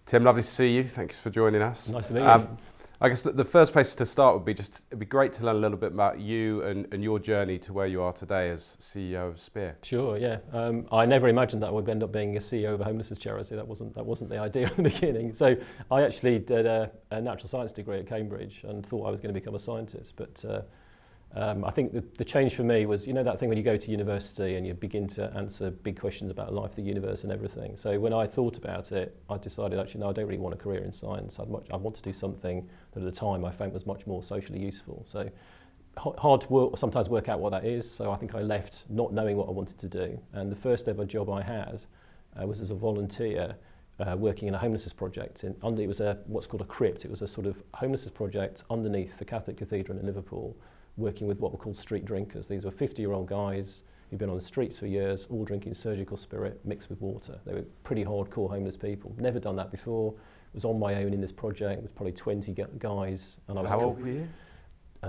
Tim, lovely to see you. Thanks for joining us. Nice to meet you. I guess the first place to start would be it'd be great to learn a little bit about you and your journey to where you are today as CEO of Spear. Sure, yeah. I never imagined that I would end up being a CEO of a homelessness charity. That wasn't the idea at the beginning. So I actually did a natural science degree at Cambridge and thought I was going to become a scientist. But I think the change for me was, you know, that thing when you go to university and you begin to answer big questions about life, the universe and everything. So when I thought about it, I decided actually, no, I don't really want a career in science. I want to do something that at the time I found was much more socially useful. So hard to sometimes work out what that is. So I think I left not knowing what I wanted to do. And the first ever job I had was as a volunteer working in a homelessness project. It was what's called a crypt. It was a sort of homelessness project underneath the Catholic Cathedral in Liverpool, working with what were called street drinkers. These were 50-year-old guys who'd been on the streets for years, all drinking surgical spirit mixed with water. They were pretty hardcore homeless people. Never done that before. Was on my own in this project. It was probably 20 guys. And I was How old were you?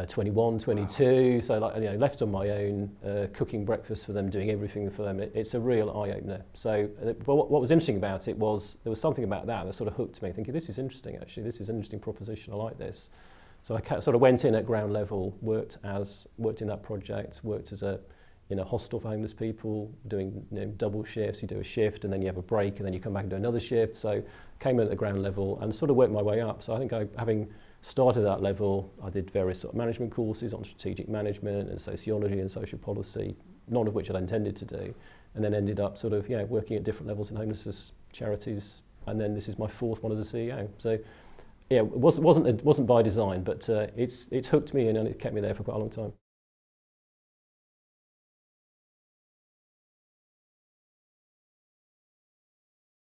21, 22. Wow. So left on my own, cooking breakfast for them, doing everything for them. It's a real eye-opener. So but what was interesting about it was there was something about that sort of hooked me, thinking this is interesting actually. This is an interesting proposition. I like this. So I sort of went in at ground level, worked in that project, worked as in a hostel for homeless people, doing double shifts. You do a shift and then you have a break and then you come back and do another shift. So came in at the ground level and sort of worked my way up. So I think having started at that level, I did various sort of management courses on strategic management and sociology and social policy, none of which I'd intended to do, and then ended up sort of working at different levels in homelessness charities. And then this is my fourth one as a CEO. So. Yeah, it wasn't by design, but it's hooked me in and it kept me there for quite a long time.